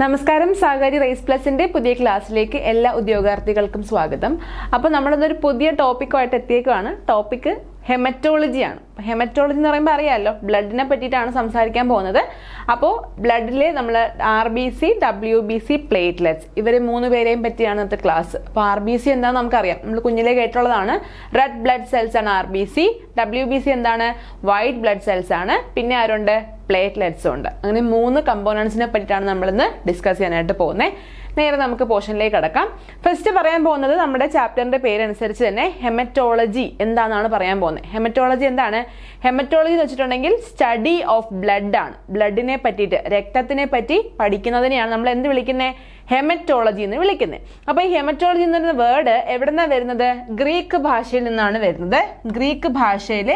നമസ്കാരം. സാഗരി റൈസ് പ്ലസിന്റെ പുതിയ ക്ലാസ്സിലേക്ക് എല്ലാ ഉദ്യോഗാർത്ഥികൾക്കും സ്വാഗതം. അപ്പോൾ നമ്മളിന്നൊരു പുതിയ ടോപ്പിക്കുമായിട്ട് എത്തിയേക്കുവാണ്. ടോപ്പിക്ക് ഹെമറ്റോളജിയാണ്. ഹെമറ്റോളജി എന്ന് പറയുമ്പോൾ അറിയാമല്ലോ, ബ്ലഡിനെ പറ്റിയിട്ടാണ് സംസാരിക്കാൻ പോകുന്നത്. അപ്പോൾ ബ്ലഡിലെ നമ്മൾ RBC, WBC, പ്ലേറ്റ്ലെറ്റ്സ് ഇവർ മൂന്ന് പേരെയും പറ്റിയാണ് ഇന്നത്തെ ക്ലാസ്. അപ്പോൾ RBC എന്താണെന്ന് നമുക്കറിയാം, നമ്മൾ കുഞ്ഞിലേ കേട്ടുള്ളതാണ്. റെഡ് ബ്ലഡ് സെൽസ് ആണ് RBC. WBC എന്താണ്? വൈറ്റ് ബ്ലഡ് സെൽസ് ആണ്. പിന്നെ ആരുണ്ട്? പ്ലേറ്റ്ലെറ്റ്സും ഉണ്ട്. അങ്ങനെ മൂന്ന് കമ്പോണൻസിനെ പറ്റിയിട്ടാണ് നമ്മളിന്ന് ഡിസ്കസ് ചെയ്യാനായിട്ട് പോകുന്നത്. നേരെ നമുക്ക് പോർഷനിലേക്ക് കടക്കാം. ഫസ്റ്റ് പറയാൻ പോകുന്നത് നമ്മുടെ ചാപ്റ്ററിന്റെ പേരനുസരിച്ച് തന്നെ ഹെമറ്റോളജി എന്താണെന്നാണ് പറയാൻ പോകുന്നത്. ഹെമറ്റോളജി എന്താണ്? ഹെമറ്റോളജി എന്ന് വെച്ചിട്ടുണ്ടെങ്കിൽ സ്റ്റഡി ഓഫ് ബ്ലഡ് ആണ്. ബ്ലഡിനെ പറ്റിയിട്ട്, രക്തത്തിനെ പറ്റി പഠിക്കുന്നതിനെയാണ് നമ്മൾ എന്ത് വിളിക്കുന്നത്? ഹെമറ്റോളജി എന്ന് വിളിക്കുന്നത്. അപ്പൊ ഈ ഹെമറ്റോളജി എന്ന് പറയുന്ന വേർഡ് എവിടെ നിന്നാണ് വരുന്നത്? ഗ്രീക്ക് ഭാഷയിൽ നിന്നാണ് വരുന്നത്. ഗ്രീക്ക് ഭാഷയിൽ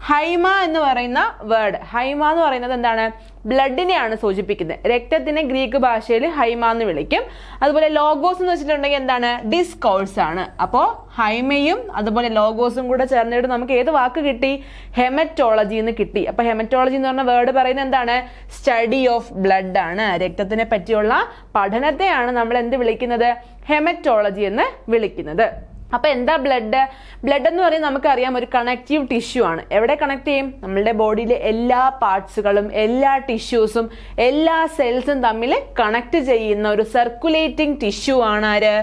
ഹൈമ എന്ന് പറയുന്ന വേർഡ്, ഹൈമ എന്ന് പറയുന്നത് എന്താണ്? ബ്ലഡിനെയാണ് സൂചിപ്പിക്കുന്നത്. രക്തത്തിനെ ഗ്രീക്ക് ഭാഷയിൽ ഹൈമ എന്ന് വിളിക്കും. അതുപോലെ ലോഗോസ് എന്ന് വെച്ചിട്ടുണ്ടെങ്കിൽ എന്താണ്? ഡിസ്കോഴ്സ് ആണ്. അപ്പോൾ ഹൈമയും അതുപോലെ ലോഗോസും കൂടെ ചേർന്നിട്ട് നമുക്ക് ഏത് വാക്ക് കിട്ടി? ഹെമറ്റോളജി എന്ന് കിട്ടി. അപ്പൊ ഹെമറ്റോളജി എന്ന് പറഞ്ഞ വേർഡ് പറയുന്നത് എന്താണ്? സ്റ്റഡി ഓഫ് ബ്ലഡ് ആണ്. രക്തത്തിനെ പറ്റിയുള്ള പഠനത്തെയാണ് നമ്മൾ എന്ത് വിളിക്കുന്നത്? ഹെമറ്റോളജി എന്ന് വിളിക്കുന്നത്. അപ്പൊ എന്താ ബ്ലഡ്? ബ്ലഡ് എന്ന് പറയുന്നത് നമുക്കറിയാം ഒരു കണക്റ്റീവ് ടിഷ്യൂ ആണ്. എവിടെ കണക്ട് ചെയ്യും? നമ്മളുടെ ബോഡിയിലെ എല്ലാ പാർട്സുകളും, എല്ലാ ടിഷ്യൂസും, എല്ലാ സെൽസും തമ്മിൽ കണക്ട് ചെയ്യുന്ന ഒരു സർക്കുലേറ്റിംഗ് ടിഷ്യൂ ആണ് ആര്?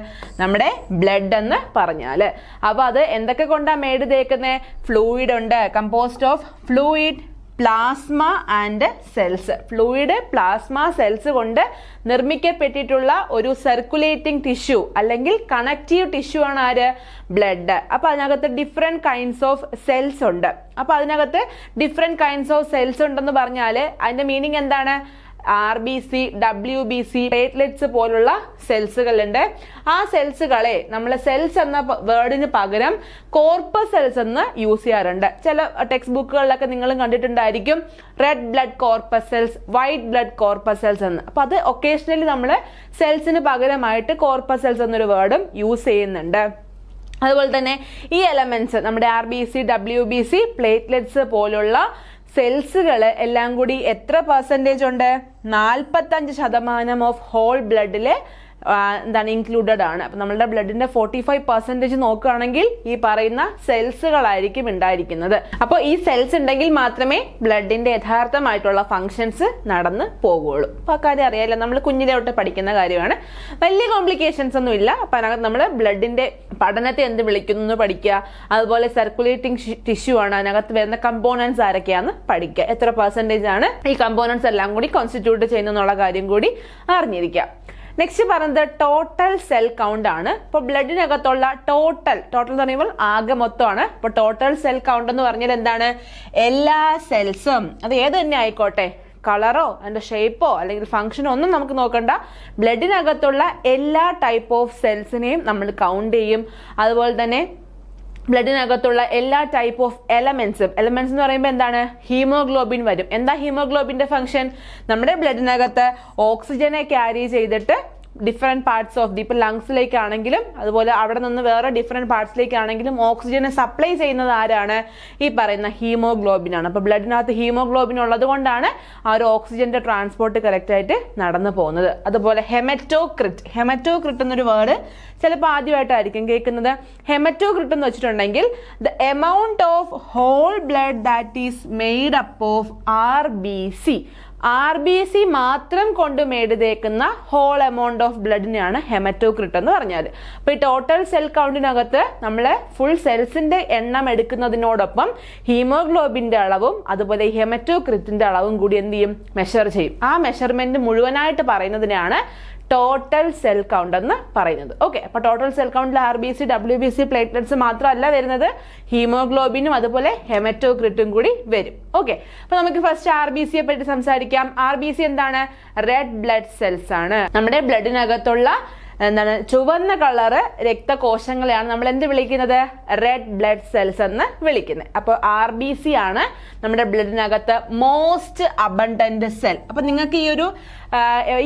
നമ്മുടെ ബ്ലഡ് എന്ന് പറഞ്ഞാല്. അപ്പൊ അത് എന്തൊക്കെ കൊണ്ടാ മേഡ് തേക്കുന്നത്? ഫ്ലൂയിഡ് ഉണ്ട്, compost of fluid, plasma and cells. Fluid, plasma, cells കൊണ്ട് നിർമ്മിക്കപ്പെട്ടിട്ടുള്ള ഒരു സർക്കുലേറ്റിംഗ് ടിഷ്യൂ അല്ലെങ്കിൽ കണക്റ്റീവ് ടിഷ്യൂ ആണ് ആര്? ബ്ലഡ്. അപ്പൊ അതിനകത്ത് ഡിഫറെന്റ് കൈൻഡ്സ് ഓഫ് സെൽസ് ഉണ്ട്. അപ്പൊ അതിനകത്ത് ഡിഫറെന്റ് കൈൻഡ്സ് ഓഫ് സെൽസ് ഉണ്ടെന്ന് പറഞ്ഞാല് അതിന്റെ മീനിങ് എന്താണ്? RBC, WBC, പ്ലേറ്റ്ലെറ്റ്സ് പോലുള്ള സെൽസുകളുണ്ട്. ആ സെൽസുകളെ നമ്മൾ സെൽസ് എന്ന വേർഡിന് പകരം കോർപ്പസ് സെൽസ് എന്ന് യൂസ് ചെയ്യാറുണ്ട്. ചില ടെക്സ്റ്റ് ബുക്കുകളിലൊക്കെ നിങ്ങളും കണ്ടിട്ടുണ്ടായിരിക്കും red blood corpus cells, white blood corpus cells എന്ന്. അപ്പൊ അത് ഒക്കേഷണലി നമ്മൾ സെൽസിന് പകരമായിട്ട് കോർപ്പസ് സെൽസ് എന്നൊരു വേർഡും യൂസ് ചെയ്യുന്നുണ്ട്. അതുപോലെ തന്നെ ഈ എലമെന്റ്സ് നമ്മുടെ RBC, WBC, പ്ലേറ്റ്ലെറ്റ്സ് പോലുള്ള സെൽസുകൾ എല്ലാം കൂടി എത്ര പെർസെൻറ്റേജ് ഉണ്ട്? 45% ഓഫ് ഹോൾ ബ്ലഡില് എന്താണ് ഇൻക്ലൂഡഡ് ആണ്. അപ്പൊ നമ്മളുടെ ബ്ലഡിന്റെ 45% നോക്കുകയാണെങ്കിൽ ഈ പറയുന്ന സെൽസുകളായിരിക്കും ഉണ്ടായിരിക്കുന്നത്. അപ്പോൾ ഈ സെൽസ് ഉണ്ടെങ്കിൽ മാത്രമേ ബ്ലഡിന്റെ യഥാർത്ഥമായിട്ടുള്ള ഫങ്ഷൻസ് നടന്ന് പോകുള്ളൂ. അപ്പൊ ആ കാര്യം അറിയാലോ, നമ്മൾ കുഞ്ഞിലോട്ട് പഠിക്കുന്ന കാര്യമാണ്. വലിയ കോംപ്ലിക്കേഷൻസ് ഒന്നും ഇല്ല. അപ്പൊ അതിനകത്ത് നമ്മൾ ബ്ലഡിന്റെ പഠനത്തെ എന്ത് വിളിക്കുന്നു എന്ന് പഠിക്കുക. അതുപോലെ സർക്കുലേറ്റിംഗ് ടിഷ്യൂ ആണ്, അതിനകത്ത് വരുന്ന കമ്പോണൻസ് ആരൊക്കെയാന്ന് പഠിക്കുക. എത്ര പെർസെൻറ്റേജ് ആണ് ഈ കമ്പോണൻസ് എല്ലാം കൂടി കോൺസ്റ്റിറ്റ്യൂട്ട് ചെയ്യുന്നുള്ള കാര്യം കൂടി അറിഞ്ഞിരിക്കുക. നെക്സ്റ്റ് പറയുന്നത് ടോട്ടൽ സെൽ കൗണ്ട് ആണ്. ഇപ്പൊ ബ്ലഡിനകത്തുള്ള ടോട്ടൽ എന്ന് പറയുമ്പോൾ ആകെ മൊത്തമാണ്. ഇപ്പൊ ടോട്ടൽ സെൽ കൗണ്ട് എന്ന് പറഞ്ഞാൽ എന്താണ്? എല്ലാ സെൽസും, അത് ഏത് തന്നെ ആയിക്കോട്ടെ, കളറോ അതിന്റെ ഷേപ്പോ അല്ലെങ്കിൽ ഫംഗ്ഷനോ ഒന്നും നമുക്ക് നോക്കണ്ട. ബ്ലഡിനകത്തുള്ള എല്ലാ ടൈപ്പ് ഓഫ് സെൽസിനെയും നമ്മൾ കൗണ്ട് ചെയ്യും. അതുപോലെ തന്നെ ബ്ലഡിനകത്തുള്ള എല്ലാ ടൈപ്പ് ഓഫ് എലമെന്റ്സും, എലമെന്റ്സ് എന്ന് പറയുമ്പോൾ എന്താണ്? ഹീമോഗ്ലോബിൻ വരും. എന്താ ഹീമോഗ്ലോബിന്റെ ഫംഗ്ഷൻ? നമ്മുടെ ബ്ലഡിനകത്ത് ഓക്സിജനെ ക്യാരി ചെയ്തിട്ട് ഡിഫറെന്റ് പാർട്സ് ഓഫ് ഇപ്പൊ ലങ്സിലേക്കാണെങ്കിലും അതുപോലെ അവിടെ നിന്ന് വേറെ ഡിഫറെന്റ് പാർട്സിലേക്കാണെങ്കിലും ഓക്സിജനെ സപ്ലൈ ചെയ്യുന്നത് ആരാണ്? ഈ പറയുന്ന ഹീമോഗ്ലോബിൻ ആണ്. അപ്പൊ ബ്ലഡിനകത്ത് ഹീമോഗ്ലോബിൻ ഉള്ളത് കൊണ്ടാണ് ആ ഒരു ഓക്സിജന്റെ ട്രാൻസ്പോർട്ട് കറക്റ്റ് ആയിട്ട് നടന്നു പോകുന്നത്. അതുപോലെ ഹെമറ്റോക്രിറ്റ് എന്നൊരു വേർഡ് ചിലപ്പോൾ ആദ്യമായിട്ടായിരിക്കും കേൾക്കുന്നത്. ഹെമറ്റോക്രിറ്റ് എന്ന് വെച്ചിട്ടുണ്ടെങ്കിൽ the amount of whole blood that is made up of RBC മാത്രം കൊണ്ട് മേടി തേക്കുന്ന ഹോൾ എമൗണ്ട് ഓഫ് ബ്ലഡിനെയാണ് ഹെമറ്റോക്രിറ്റ് എന്ന് പറഞ്ഞാൽ. അപ്പൊ ഈ ടോട്ടൽ സെൽ കൗണ്ടിനകത്ത് നമ്മൾ ഫുൾ സെൽസിന്റെ എണ്ണം എടുക്കുന്നതിനോടൊപ്പം ഹീമോഗ്ലോബിന്റെ അളവും അതുപോലെ ഹെമറ്റോക്രിറ്റിന്റെ അളവും കൂടി എന്ത് ചെയ്യും? മെഷർ ചെയ്യും. ആ മെഷർമെന്റ് മുഴുവനായിട്ട് പറയുന്നതിനാണ് ടോട്ടൽ സെൽ കൗണ്ട് എന്ന് പറയുന്നത്. ഓക്കെ, അപ്പൊ ടോട്ടൽ സെൽ കൗണ്ടിൽ RBC, WBC, പ്ലേറ്റ്ലെറ്റ്സ് മാത്രമല്ല വരുന്നത്, ഹീമോഗ്ലോബിനും അതുപോലെ ഹെമറ്റോക്രിറ്റും കൂടി വരും. ഓക്കെ, അപ്പൊ നമുക്ക് ഫസ്റ്റ് RBCയെ പറ്റി സംസാരിക്കാം. RBC എന്താണ്? റെഡ് ബ്ലഡ് സെൽസ് ആണ്. നമ്മുടെ ബ്ലഡിനകത്തുള്ള എന്താണ് ചുവന്ന കളറ് രക്തകോശങ്ങളെയാണ് നമ്മൾ എന്ത് വിളിക്കുന്നത്? റെഡ് ബ്ലഡ് സെൽസ് എന്ന് വിളിക്കുന്നത്. അപ്പോൾ RBC ആണ് നമ്മുടെ ബ്ലഡിനകത്ത് മോസ്റ്റ് അബണ്ടന്റ് സെൽ. അപ്പൊ നിങ്ങൾക്ക്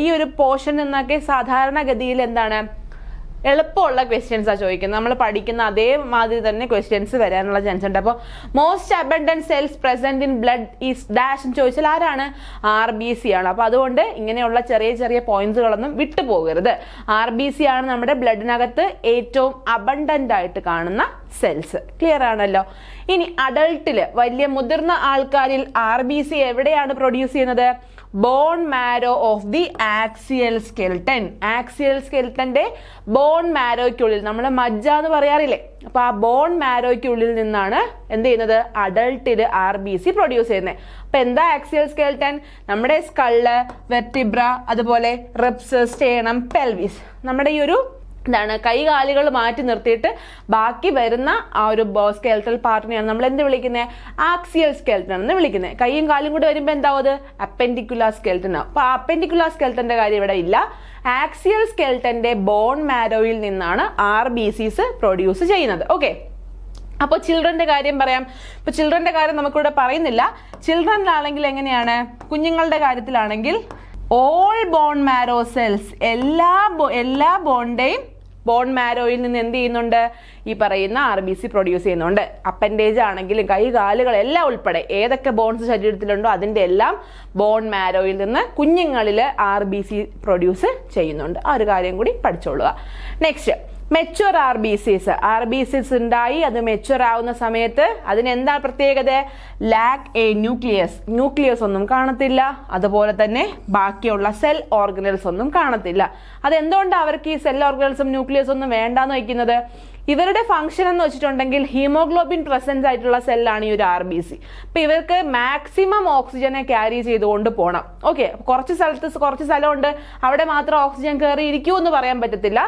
ഈ ഒരു പോർഷൻ എന്നൊക്കെ സാധാരണഗതിയിൽ എന്താണ് എളുപ്പമുള്ള ക്വസ്റ്റ്യൻസാണ് ചോദിക്കുന്നത്. നമ്മൾ പഠിക്കുന്ന അതേമാതിരി തന്നെ ക്വസ്റ്റ്യൻസ് വരാനുള്ള ചാൻസ് ഉണ്ട്. അപ്പോൾ most abundant cells present in blood is dash എന്ന് ചോദിച്ചാൽ ആരാണ്? RBC ആണ്. അപ്പോൾ അതുകൊണ്ട് ഇങ്ങനെയുള്ള ചെറിയ ചെറിയ പോയിന്റ്സുകളൊന്നും വിട്ടുപോകരുത്. RBC ആണ് നമ്മുടെ ബ്ലഡിനകത്ത് ഏറ്റവും അബണ്ടന്റ് ആയിട്ട് കാണുന്ന സെൽസ്. ക്ലിയർ ആണല്ലോ. ഇനി അഡൾട്ടില് വലിയ മുതിർന്ന ആൾക്കാരിൽ RBC എവിടെയാണ് പ്രൊഡ്യൂസ് ചെയ്യുന്നത്? Bone marrow of the axial skeleton. Axial സ്കെൽട്ടന്റെ ബോൺ മാരോയ്ക്കുള്ളിൽ, നമ്മൾ മജ്ജ എന്ന് പറയാറില്ലേ, അപ്പൊ ആ ബോൺ മാരോയ്ക്കുള്ളിൽ നിന്നാണ് എന്ത് ചെയ്യുന്നത്? അഡൾട്ടില് RBC പ്രൊഡ്യൂസ് ചെയ്യുന്നത്. അപ്പൊ എന്താ ആക്സിയൽ സ്കെൽട്ടൻ? നമ്മുടെ സ്കള്ള്, വെർട്ടിബ്ര, അതുപോലെ റിബ്സ്, സ്റ്റേണം, പെൽവിസ്, നമ്മുടെ ഈ ഒരു എന്താണ് കൈകാലുകൾ മാറ്റി നിർത്തിയിട്ട് ബാക്കി വരുന്ന ആ ഒരു സ്കെൽട്ടൽ പാർട്ടിനെയാണ് നമ്മൾ എന്ത് വിളിക്കുന്നത്? ആക്സിയൽ സ്കെൽട്ടൻ എന്ന് വിളിക്കുന്നത്. കൈയും കാലും കൂടി വരുമ്പോൾ എന്താവും? അത് അപ്പെൻഡിക്കുലാർ സ്കെൽട്ടൻ ആവും. അപ്പൊ അപ്പെൻഡിക്കുലാർ സ്കെൽട്ടന്റെ കാര്യം ഇവിടെ ഇല്ല. ആക്സിയൽ സ്കെൽട്ടന്റെ ബോൺ മാരോയിൽ നിന്നാണ് RBCs പ്രൊഡ്യൂസ് ചെയ്യുന്നത്. ഓക്കെ, അപ്പോൾ ചിൽഡ്രന്റെ കാര്യം പറയാം. ഇപ്പൊ ചിൽഡ്രന്റെ കാര്യം നമുക്കിവിടെ പറയുന്നില്ല. ചിൽഡ്രനിലാണെങ്കിൽ എങ്ങനെയാണ്? കുഞ്ഞുങ്ങളുടെ കാര്യത്തിലാണെങ്കിൽ ഓൾ ബോൺ മാരോ സെൽസ്, എല്ലാ ബോൺ മാരോയിൽ നിന്ന് എന്ത് ചെയ്യുന്നുണ്ട്? ഈ പറയുന്ന RBC പ്രൊഡ്യൂസ് ചെയ്യുന്നുണ്ട്. അപ്പൻഡേജ് ആണെങ്കിലും കൈ കാലുകൾ എല്ലാം ഉൾപ്പെടെ ഏതൊക്കെ ബോൺസ് ശരീരത്തിലുണ്ടോ അതിന്റെ എല്ലാം ബോൺ മാരോയിൽ നിന്ന് കുഞ്ഞുങ്ങളിൽ RBC പ്രൊഡ്യൂസ് ചെയ്യുന്നുണ്ട്. ആ ഒരു കാര്യം കൂടി പഠിച്ചോളുക. നെക്സ്റ്റ്, മെച്യൂർ RBCs ഉണ്ടായി അത് മെച്യൂർ ആവുന്ന സമയത്ത് അതിനെന്താ പ്രത്യേകത? ലാക്ക് എ ന്യൂക്ലിയസ് ഒന്നും കാണത്തില്ല. അതുപോലെ തന്നെ ബാക്കിയുള്ള സെൽ ഓർഗനൽസ് ഒന്നും കാണത്തില്ല. അതെന്തുകൊണ്ടാണ് അവർക്ക് ഈ സെൽ ഓർഗനൽസും ന്യൂക്ലിയസ് ഒന്നും വേണ്ടാന്ന് വയ്ക്കുന്നത്? ഇവരുടെ ഫംഗ്ഷൻ എന്ന് വെച്ചിട്ടുണ്ടെങ്കിൽ ഹീമോഗ്ലോബിൻ പ്രസൻസ് ആയിട്ടുള്ള സെല്ലാണ് ഈ ഒരു RBC. അപ്പൊ ഇവർക്ക് മാക്സിമം ഓക്സിജനെ ക്യാരി ചെയ്തുകൊണ്ട് പോകണം. ഓക്കെ, കുറച്ച് സ്ഥലമുണ്ട് അവിടെ മാത്രം ഓക്സിജൻ കയറി ഇരിക്കൂ എന്ന് പറയാൻ പറ്റത്തില്ല.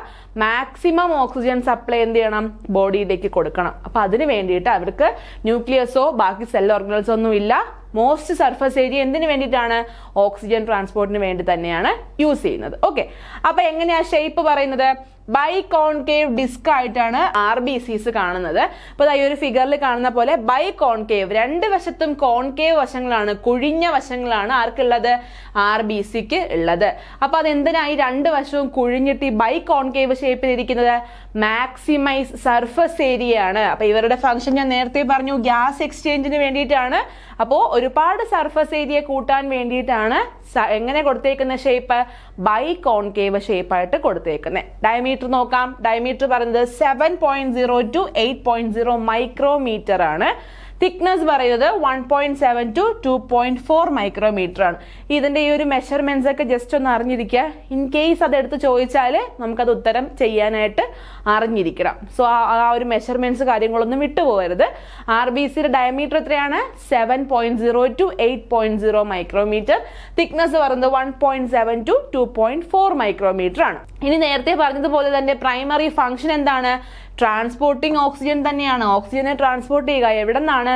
മാക്സിമം ഓക്സിജൻ സപ്ലൈ എന്ത് ചെയ്യണം? ബോഡിയിലേക്ക് കൊടുക്കണം. അപ്പൊ അതിന് വേണ്ടിയിട്ട് അവർക്ക് ന്യൂക്ലിയസോ ബാക്കി സെൽ ഓർഗനൽസോ ഒന്നും ഇല്ല. മോസ്റ്റ് സർഫസ് ഏരിയ എന്തിനു വേണ്ടിയിട്ടാണ്? ഓക്സിജൻ ട്രാൻസ്പോർട്ടിന് വേണ്ടി തന്നെയാണ് യൂസ് ചെയ്യുന്നത്. ഓക്കെ, അപ്പൊ എങ്ങനെയാ ഷേപ്പ് പറയുന്നത്? ബൈകോൺകേവ് ഡിസ്ക് ആയിട്ടാണ് RBCs കാണുന്നത്. അപ്പൊ ഈ ഒരു ഫിഗറിൽ കാണുന്ന പോലെ ബൈകോൺകേവ്, രണ്ട് വശത്തും കോൺകേവ് വശങ്ങളാണ്, കുഴിഞ്ഞ വശങ്ങളാണ് ആർക്കുള്ളത്? RBCക്ക് ഉള്ളത്. അപ്പൊ അതെന്തിനാ ഈ രണ്ട് വശവും കുഴിഞ്ഞിട്ട് ഈ ബൈകോൺകേവ് ഷേപ്പിലിരിക്കുന്നത്? മാക്സിമൈസ് സർഫസ് ഏരിയ ആണ്. അപ്പൊ ഇവരുടെ ഫംഗ്ഷൻ ഞാൻ നേരത്തെ പറഞ്ഞു, ഗ്യാസ് എക്സ്ചേഞ്ചിന് വേണ്ടിയിട്ടാണ്. അപ്പോൾ ഒരുപാട് സർഫസ് ഏരിയ കൂട്ടാൻ വേണ്ടിയിട്ടാണ് എങ്ങനെ കൊടുത്തേക്കുന്ന ഷേപ്പ്? ബൈകോൺകേവ് ഷേപ്പായിട്ട് കൊടുത്തേക്കുന്നത്. ഡയമീറ്റർ നോക്കാം. ഡയമീറ്റർ പറയുന്നത് 7.0 to 8.0 മൈക്രോമീറ്റർ ആണ്. തിക്നെസ് പറയുന്നത് 1.7 to 2.4 മൈക്രോമീറ്റർ ആണ്. ഇതിന്റെ ഈ ഒരു മെഷർമെന്റ്സ് ഒക്കെ ജസ്റ്റ് ഒന്ന് അറിഞ്ഞിരിക്കുക. ഇൻ കേസ് അതെടുത്ത് ചോദിച്ചാൽ നമുക്കത് ഉത്തരം ചെയ്യാനായിട്ട് അറിഞ്ഞിരിക്കണം. സോ ആ ഒരു മെഷർമെന്റ്സ് കാര്യങ്ങളൊന്നും വിട്ടുപോകരുത്. RBCയുടെ ഡയമീറ്റർ എത്രയാണ്? 7.0 to 8.0 മൈക്രോമീറ്റർ. തിക്നെസ് പറയുന്നത് 1.7 to 2.4 മൈക്രോമീറ്റർ ആണ്. ഇനി നേരത്തെ പറഞ്ഞതുപോലെ തന്നെ പ്രൈമറി ഫംഗ്ഷൻ എന്താണ്? ട്രാൻസ്പോർട്ടിങ് ഓക്സിജൻ തന്നെയാണ്. ഓക്സിജനെ ട്രാൻസ്പോർട്ട് ചെയ്യുക. എവിടെ നിന്നാണ്?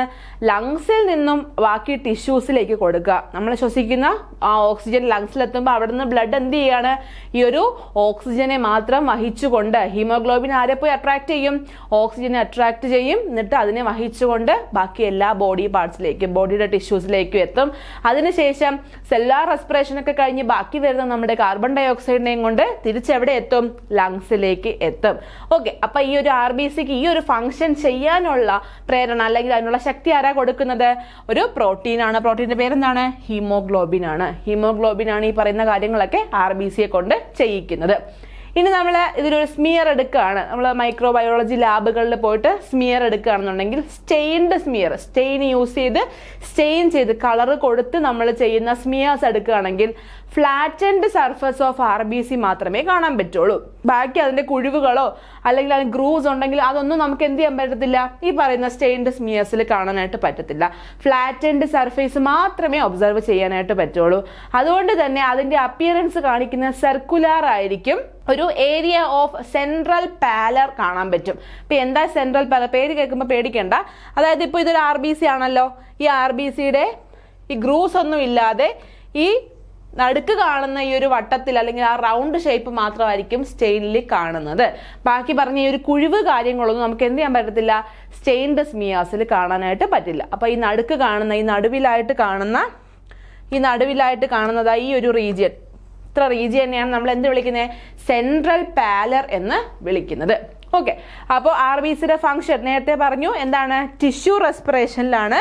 ലങ്സിൽ നിന്നും ബാക്കി ടിഷ്യൂസിലേക്ക് കൊടുക്കുക. നമ്മൾ ശ്വസിക്കുന്ന ആ ഓക്സിജൻ ലങ്സിലെത്തുമ്പോൾ അവിടെ നിന്ന് ബ്ലഡ് എന്ത് ചെയ്യാണ്? ഈ ഒരു ഓക്സിജനെ മാത്രം വഹിച്ചുകൊണ്ട് ഹീമോഗ്ലോബിൻ ആരെ പോയി അട്രാക്ട് ചെയ്യും? ഓക്സിജനെ അട്രാക്ട് ചെയ്യും. എന്നിട്ട് അതിനെ വഹിച്ചുകൊണ്ട് ബാക്കി എല്ലാ ബോഡി പാർട്സിലേക്കും ബോഡിയുടെ ടിഷ്യൂസിലേക്കും എത്തും. അതിനുശേഷം സെല്ലാർ റെസ്പിറേഷൻ ഒക്കെ കഴിഞ്ഞ് ബാക്കി വരുന്ന നമ്മുടെ കാർബൺ ഡൈ ഓക്സൈഡിനെയും കൊണ്ട് തിരിച്ചെവിടെ എത്തും? ലങ്സിലേക്ക് എത്തും. ഓക്കെ, അപ്പൊ ഈ ഒരു RBCക്ക് ഈ ഒരു ഫംഗ്ഷൻ ചെയ്യാനുള്ള പ്രേരണ അല്ലെങ്കിൽ അതിനുള്ള ശക്തി ആരാ കൊടുക്കുന്നത്? ഒരു പ്രോട്ടീൻ ആണ്. പ്രോട്ടീന്റെ പേരെന്താണ്? ഹീമോഗ്ലോബിൻ ആണ്. ഹീമോഗ്ലോബിൻ ആണ് ഈ പറയുന്ന കാര്യങ്ങളൊക്കെ RBCയെ കൊണ്ട് ചെയ്യിക്കുന്നത്. ഇനി നമ്മൾ ഇതിലൊരു സ്മിയർ എടുക്കുകയാണ്. നമ്മൾ മൈക്രോബയോളജി ലാബുകളിൽ പോയിട്ട് സ്മിയർ എടുക്കുകയാണെന്നുണ്ടെങ്കിൽ സ്റ്റെയിൻ യൂസ് ചെയ്ത് കളർ കൊടുത്ത് നമ്മൾ ചെയ്യുന്ന സ്മിയേഴ്സ് എടുക്കുകയാണെങ്കിൽ ഫ്ലാറ്റൻഡ് സർഫസ് ഓഫ് RBC മാത്രമേ കാണാൻ പറ്റുള്ളൂ. ബാക്കി അതിന്റെ കുഴിവുകളോ അല്ലെങ്കിൽ അതിന് ഗ്രൂസ് ഉണ്ടെങ്കിൽ അതൊന്നും നമുക്ക് എന്ത് ചെയ്യാൻ പറ്റത്തില്ല? ഈ പറയുന്ന സ്റ്റെയിൻഡ് സ്മിയേഴ്സിൽ കാണാനായിട്ട് പറ്റത്തില്ല. ഫ്ലാറ്റൻഡ് സർഫേസ് മാത്രമേ ഒബ്സർവ് ചെയ്യാനായിട്ട് പറ്റുള്ളൂ. അതുകൊണ്ട് തന്നെ അതിന്റെ അപ്പിയറൻസ് കാണിക്കുന്ന സർക്കുലർ ആയിരിക്കും. ഒരു ഏരിയ ഓഫ് സെൻട്രൽ പാലർ കാണാൻ പറ്റും. ഇപ്പൊ എന്താ സെൻട്രൽ പാലർ? പേര് കേൾക്കുമ്പോൾ പേടിക്കണ്ട. അതായത് ഇപ്പൊ ഇതൊരു RBC ആണല്ലോ. ഈ RBCയുടെ ഈ ഗ്രൂസ് ഒന്നും ഇല്ലാതെ ഈ നടുക്ക് കാണുന്ന ഈ ഒരു വട്ടത്തിൽ അല്ലെങ്കിൽ ആ റൗണ്ട് ഷേപ്പ് മാത്രമായിരിക്കും സ്റ്റെയിനിൽ കാണുന്നത്. ബാക്കി പറഞ്ഞ ഈ ഒരു കുഴിവ് കാര്യങ്ങളൊന്നും നമുക്ക് എന്ത് ചെയ്യാൻ പറ്റത്തില്ല? സ്റ്റെയിൻഡ് സ്മിയേഴ്സിൽ കാണാനായിട്ട് പറ്റില്ല. അപ്പൊ ഈ നടുവിലായിട്ട് കാണുന്നതായി ഈ ഒരു റീജിയൻ ഇത്ര റീജിയനെയാണ് നമ്മൾ എന്ത് വിളിക്കുന്നത്? സെൻട്രൽ പാലർ എന്ന് വിളിക്കുന്നത്. ഓക്കെ, അപ്പോൾ ആർ ബി സിയുടെ ഫംഗ്ഷൻ നേരത്തെ പറഞ്ഞു എന്താണ്? ടിഷ്യൂ റെസ്പിറേഷനിലാണ്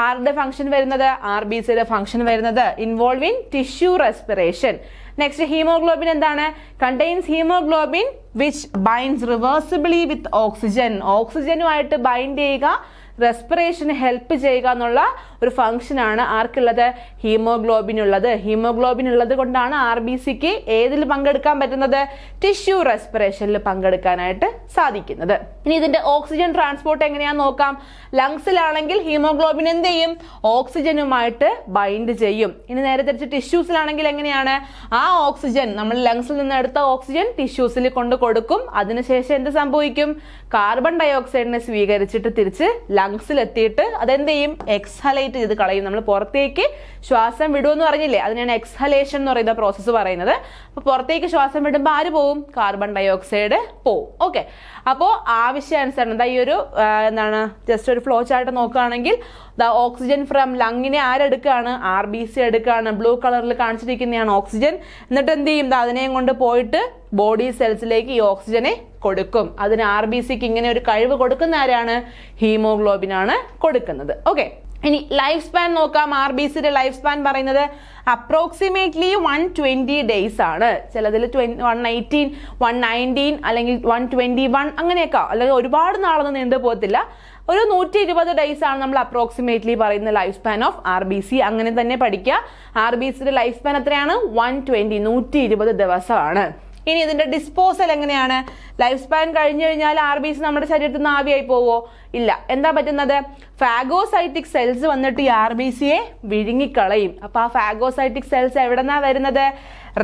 ആരുടെ ഫംഗ്ഷൻ വരുന്നത്? ആർ ബി സിയുടെ ഫംഗ്ഷൻ വരുന്നത് involving tissue respiration. Next haemoglobin എന്താണ്? Contains haemoglobin which binds reversibly with oxygen. ഓക്സിജനുമായിട്ട് ബൈൻഡ് ചെയ്യുക, റെസ്പിറേഷന് ഹെൽപ്പ് ചെയ്യുക എന്നുള്ള ഒരു ഫംഗ്ഷൻ ആണ് ആർക്കുള്ളത്? ഹീമോഗ്ലോബിൻ ഉള്ളത്. ഹീമോഗ്ലോബിൻ ഉള്ളത് കൊണ്ടാണ് ആർ ബി സിക്ക് ഏതിൽ പങ്കെടുക്കാൻ പറ്റുന്നത്? ടിഷ്യൂ റെസ്പിറേഷനിൽ പങ്കെടുക്കാനായിട്ട് സാധിക്കുന്നത്. ഇനി ഇതിന്റെ ഓക്സിജൻ ട്രാൻസ്പോർട്ട് എങ്ങനെയാന്ന് നോക്കാം. ലങ്സിലാണെങ്കിൽ ഹീമോഗ്ലോബിൻ എന്ത് ചെയ്യും? ഓക്സിജനുമായിട്ട് ബൈൻഡ് ചെയ്യും. ഇനി നേരെ തിരിച്ച് ടിഷ്യൂസിലാണെങ്കിൽ എങ്ങനെയാണ്? ആ ഓക്സിജൻ നമ്മൾ ലങ്സിൽ നിന്ന് എടുത്ത ഓക്സിജൻ ടിഷ്യൂസിൽ കൊണ്ട് കൊടുക്കും. അതിനുശേഷം എന്ത് സംഭവിക്കും? കാർബൺ ഡയോക്സൈഡിനെ സ്വീകരിച്ചിട്ട് തിരിച്ച് ലങ്സിൽ എത്തിയിട്ട് അതെന്ത് ചെയ്യും? എക്സ്ഹലേറ്റ് ചെയ്ത് കളയും. നമ്മൾ പുറത്തേക്ക് ശ്വാസം വിടുമെന്ന് പറഞ്ഞില്ലേ, അതിനാണ് എക്സ്ഹലേഷൻ എന്ന് പറയുന്ന പ്രോസസ്സ് പറയുന്നത്. അപ്പൊ പുറത്തേക്ക് ശ്വാസം വിടുമ്പോൾ ആര് പോവും? കാർബൺ ഡയോക്സൈഡ് പോവും. ഓക്കെ, അപ്പോൾ ആവശ്യാനുസരണം ഈ ഒരു എന്താണ് ജസ്റ്റ് ഒരു ഫ്ലോ ചാർട്ട് നോക്കുകയാണെങ്കിൽ ഓക്സിജൻ ഫ്രം ലങ്ങിനെ ആരെടുക്കുകയാണ്? ആർ ബി സി എടുക്കുകയാണ്. ബ്ലൂ കളറിൽ കാണിച്ചിരിക്കുന്നതാണ് ഓക്സിജൻ. എന്നിട്ട് എന്ത് ചെയ്യും? അതിനെയും കൊണ്ട് പോയിട്ട് ബോഡി സെൽസിലേക്ക് ഈ ഓക്സിജനെ കൊടുക്കും. അതിന് ആർ ബി സിക്ക് ഇങ്ങനെ ഒരു കഴിവ് കൊടുക്കുന്ന ആരാണ്? ഹീമോഗ്ലോബിൻ ആണ് കൊടുക്കുന്നത്. ഓക്കെ, ഇനി ലൈഫ് സ്പാൻ നോക്കാം. ആർ ബി സിയുടെ ലൈഫ് സ്പാൻ പറയുന്നത് അപ്രോക്സിമേറ്റ്ലി 120 ഡേയ്സ് ആണ്. ചിലതിൽ 118, 119 അല്ലെങ്കിൽ 121 അങ്ങനെയൊക്കെ, അല്ലെങ്കിൽ ഒരുപാട് നാളൊന്നും നീണ്ടു പോകത്തില്ല. ഒരു 120 ഡേയ്സ് ആണ് നമ്മൾ അപ്രോക്സിമേറ്റ്ലി പറയുന്ന life span of R B C. അങ്ങനെ തന്നെ പഠിക്കുക. ആർ ബി സിയുടെ ലൈഫ് സ്പാൻ എത്രയാണ്? 120 ദിവസമാണ്. ഇനി ഇതിന്റെ ഡിസ്പോസൽ എങ്ങനെയാണ്? ലൈഫ് സ്പാൻ കഴിഞ്ഞു കഴിഞ്ഞാൽ ആർ ബി സി നമ്മുടെ ശരീരത്തിൽ നിന്ന് ആവിയായി പോവോ? ഇല്ല. എന്താ പറ്റുന്നത്? ഫാഗോസൈറ്റിക് സെൽസ് വന്നിട്ട് ഈ ആർ ബി സിയെ വിഴുങ്ങിക്കളയും. അപ്പൊ ആ ഫാഗോസൈറ്റിക് സെൽസ് എവിടെന്നാ വരുന്നത്?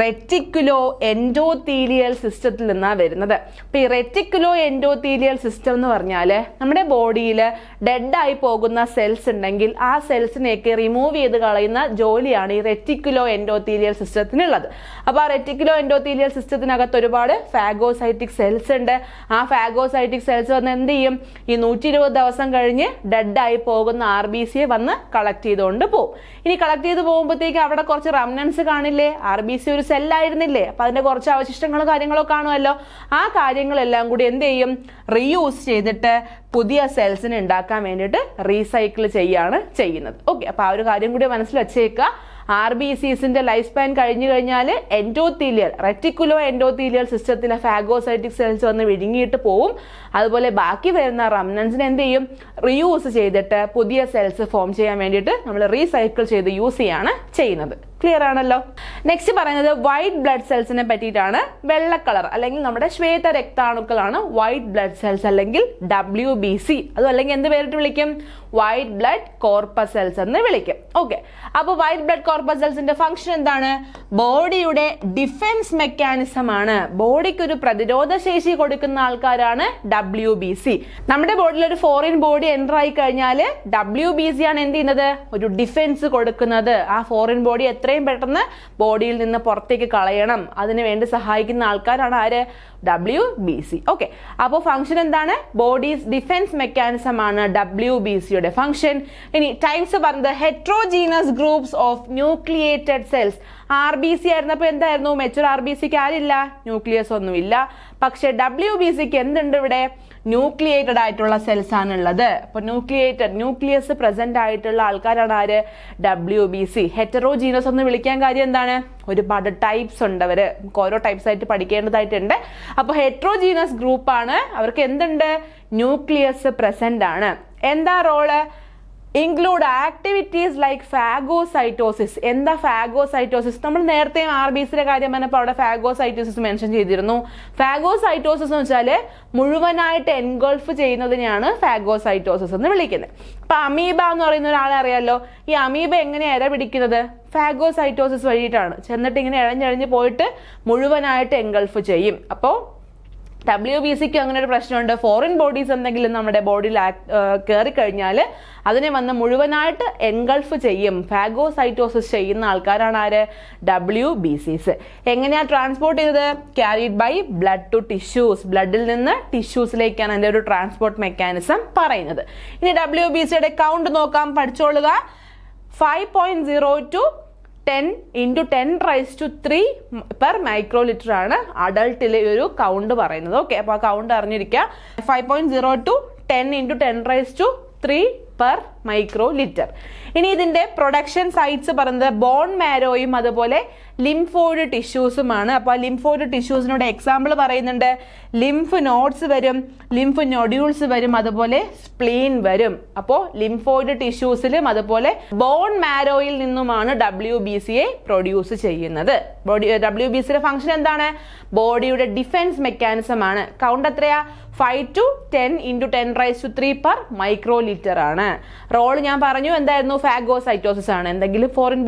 റെറ്റിക്കുലോ എൻഡോത്തീലിയൽ സിസ്റ്റത്തിൽ നിന്നാണ് വരുന്നത്. അപ്പൊ ഈ റെറ്റിക്കുലോ എൻഡോത്തീലിയൽ സിസ്റ്റം എന്ന് പറഞ്ഞാല് നമ്മുടെ ബോഡിയിൽ ഡെഡായി പോകുന്ന സെൽസ് ഉണ്ടെങ്കിൽ ആ സെൽസിനെയൊക്കെ റിമൂവ് ചെയ്ത് കളയുന്ന ജോലിയാണ് ഈ റെറ്റിക്കുലോ എൻഡോത്തീലിയൽ സിസ്റ്റത്തിനുള്ളത്. അപ്പൊ ആ റെറ്റിക്കുലോ എൻഡോത്തീലിയൽ സിസ്റ്റത്തിനകത്ത് ഒരുപാട് ഫാഗോസൈറ്റിക് സെൽസ് ഉണ്ട്. ആ ഫാഗോസൈറ്റിക് സെൽസ് വന്ന് എന്ത് ചെയ്യും? ഈ 120 ദിവസം കഴിഞ്ഞ് ഡെഡായി പോകുന്ന ആർ ബി സിയെ വന്ന് കളക്ട് ചെയ്തുകൊണ്ട് പോകും. ഇനി കളക്ട് ചെയ്ത് പോകുമ്പോഴത്തേക്ക് അവിടെ കുറച്ച് റംനൻസ് കാണില്ലേ? ആർ ബി സി ഒരു സെല്ലായിരുന്നില്ലേ? അപ്പൊ അതിന്റെ കുറച്ച് അവശിഷ്ടങ്ങളും കാര്യങ്ങളോ കാണുമല്ലോ. ആ കാര്യങ്ങളെല്ലാം കൂടി എന്ത് ചെയ്യും? റീയൂസ് ചെയ്തിട്ട് പുതിയ സെൽസിനെ ഉണ്ടാക്കാൻ വേണ്ടിയിട്ട് റീസൈക്കിൾ ചെയ്യാണ് ചെയ്യുന്നത്. ഓക്കെ, അപ്പൊ ആ ഒരു കാര്യം കൂടി മനസ്സിൽ വെച്ചേക്കുക. ആർ ബി സിന്റെ ലൈഫ് സ്പാൻ കഴിഞ്ഞു കഴിഞ്ഞാൽ എൻഡോത്തീലിയൽ റെറ്റിക്കുലോ എൻഡോത്തീലിയൽ സിസ്റ്റത്തിലെ ഫാഗോസൈറ്റിക് സെൽസ് വന്ന് വിഴുങ്ങിയിട്ട് പോവും. അതുപോലെ ബാക്കി വരുന്ന റംനൻസിനെ എന്ത് ചെയ്യും? റീയൂസ് ചെയ്തിട്ട് പുതിയ സെൽസ് ഫോം ചെയ്യാൻ വേണ്ടിയിട്ട് നമ്മൾ റീസൈക്കിൾ ചെയ്ത് യൂസ് ചെയ്യാണ് ചെയ്യുന്നത്. ക്ലിയർ ആണല്ലോ. നെക്സ്റ്റ് പറയുന്നത് വൈറ്റ് ബ്ലഡ് സെൽസിനെ പറ്റിയിട്ടാണ്. വെള്ള കളർ അല്ലെങ്കിൽ നമ്മുടെ ശ്വേത രക്താണുക്കളാണ് വൈറ്റ് ബ്ലഡ് സെൽസ് അല്ലെങ്കിൽ WBC. അതും അല്ലെങ്കിൽ എന്ത് പേരിട്ട് വിളിക്കും? വൈറ്റ് ബ്ലഡ് കോർപ്പസെൽസ് എന്ന് വിളിക്കും. ഓക്കെ, അപ്പൊ വൈറ്റ് ബ്ലഡ് കോർപ്പസെൽസിന്റെ ഫംഗ്ഷൻ എന്താണ്? ബോഡിയുടെ ഡിഫൻസ് മെക്കാനിസം ആണ്. ബോഡിക്ക് ഒരു പ്രതിരോധ ശേഷി കൊടുക്കുന്ന ആൾക്കാരാണ് WBC. നമ്മുടെ ബോഡിയിൽ ഒരു ഫോറിൻ ബോഡി എൻ്റർ ആയി കഴിഞ്ഞാൽ WBC ആണ് എന്ത് ചെയ്യുന്നത്? ഒരു ഡിഫൻസ് കൊടുക്കുന്നത്. ആ ഫോറിൻ ബോഡി എത്രയും പെട്ടെന്ന് ബോഡിയിൽ നിന്ന് പുറത്തേക്ക് കളയണം, അതിനു വേണ്ടി സഹായിക്കുന്ന ആൾക്കാരാണ് ആര്? WBC. ഓക്കെ, അപ്പോൾ ഫംഗ്ഷൻ എന്താണ്? ബോഡീസ് ഡിഫൻസ് മെക്കാനിസം ആണ് WBCയുടെ ഫംഗ്ഷൻ. ഇനി ടൈപ്സ് പറയുന്നത് heterogeneous groups of nucleated cells. R B C ആയിരുന്നപ്പോൾ എന്തായിരുന്നു? മെച്ചുർ ആർ ബി സിക്ക് ആരില്ല? ന്യൂക്ലിയസ് ഒന്നുമില്ല. പക്ഷെ WBCക്ക് എന്തുണ്ട്? ഇവിടെ ന്യൂക്ലിയേറ്റഡ് ആയിട്ടുള്ള സെൽസ് ആണുള്ളത്. അപ്പൊ ന്യൂക്ലിയസ് പ്രസന്റ് ആയിട്ടുള്ള ആൾക്കാരാണ് ആര്? WBC. ഹെറ്ററോജീനസ് എന്ന് വിളിക്കാൻ കാര്യം എന്താണ്? ഒരുപാട് ടൈപ്സ് ഉണ്ട്. അവര് ഓരോ ടൈപ്സ് ആയിട്ട് പഠിക്കേണ്ടതായിട്ടുണ്ട്. അപ്പൊ ഹെറ്ററോജീനസ് ഗ്രൂപ്പ് ആണ്. അവർക്ക് എന്തുണ്ട്? ന്യൂക്ലിയസ് പ്രസന്റ് ആണ്. എന്താ role? include activities like phagocytosis. എന്താ ഫാഗോസൈറ്റോസിസ്? നമ്മൾ നേരത്തെ ആർ ബി സിയുടെ കാര്യം പറഞ്ഞപ്പോൾ അവിടെ ഫാഗോസൈറ്റോസിസ് മെൻഷൻ ചെയ്തിരുന്നു. ഫാഗോസൈറ്റോസിസ് എന്ന് വെച്ചാൽ മുഴുവനായിട്ട് എൻഗൾഫ് ചെയ്യുന്നതിനെയാണ് ഫാഗോസൈറ്റോസിസ് എന്ന് വിളിക്കുന്നത്. അപ്പൊ അമീബ എന്ന് പറയുന്ന ഒരാളെ അറിയാലോ. ഈ അമീബ എങ്ങനെയാണ് ഇര പിടിക്കുന്നത്? ഫാഗോസൈറ്റോസിസ് വഴിയിട്ടാണ്. ചെന്നിട്ട് ഇങ്ങനെ ഇഴഞ്ഞിഴഞ്ഞ് പോയിട്ട് മുഴുവനായിട്ട് എൻഗൾഫ് ചെയ്യും. അപ്പോൾ WBCക്ക് അങ്ങനെ ഒരു പ്രശ്നമുണ്ട്. ഫോറിൻ ബോഡീസ് എന്തെങ്കിലും നമ്മുടെ ബോഡിയിൽ കയറി കഴിഞ്ഞാൽ അതിനെ വന്ന് മുഴുവനായിട്ട് എൻഗൾഫ് ചെയ്യും. ഫാഗോസൈറ്റോസിസ് ചെയ്യുന്ന ആൾക്കാരാണ് ആര്? WBCs. എങ്ങനെയാ ട്രാൻസ്പോർട്ട് ചെയ്തത്? Carried by blood to tissues. ബ്ലഡിൽ നിന്ന് ടിഷ്യൂസിലേക്കാണ് അതിന്റെ ഒരു ട്രാൻസ്പോർട്ട് മെക്കാനിസം പറയുന്നത്. ഇനി WBCയുടെ കൗണ്ട് നോക്കാം, പഠിച്ചോളുക. 5.0 to 10 × 10⁻³ per microliter ആണ് അഡൾട്ടിലെ ഒരു കൗണ്ട് പറയുന്നത്. ഓക്കെ, അപ്പോൾ ആ കൗണ്ട് അറിഞ്ഞിരിക്കുക. 5.0 to 10 × 10⁻³ per microliter. ഇനി ഇതിന്റെ പ്രൊഡക്ഷൻ സൈറ്റ്സ് പറയുന്നത് ബോൺ മാരോയും അതുപോലെ ലിംഫോയിഡ് ടിഷ്യൂസുമാണ്. അപ്പോൾ ലിംഫോയിഡ് ടിഷ്യൂസിനോട് എക്സാമ്പിൾ പറയുന്നുണ്ട്. ലിംഫ് നോഡ്സ് വരും, ലിംഫ് നൊഡ്യൂൾസ് വരും, അതുപോലെ സ്പ്ലീൻ വരും. അപ്പോൾ ലിംഫോയിഡ് ടിഷ്യൂസിലും അതുപോലെ ബോൺ മാരോയിൽ നിന്നുമാണ് WBCയെ പ്രൊഡ്യൂസ് ചെയ്യുന്നത്. WBCയുടെ ഫംഗ്ഷൻ എന്താണ്? ബോഡിയുടെ ഡിഫെൻസ് മെക്കാനിസം ആണ്. കൗണ്ട് എത്രയാ? 5 to 10 × 10⁻³ per microliter ആണ്. റോൾ ഞാൻ പറഞ്ഞു എന്തായിരുന്നു? ഫാഗോസൈറ്റോസിസ് ആണ്. എന്തെങ്കിലും ഫോറിൻ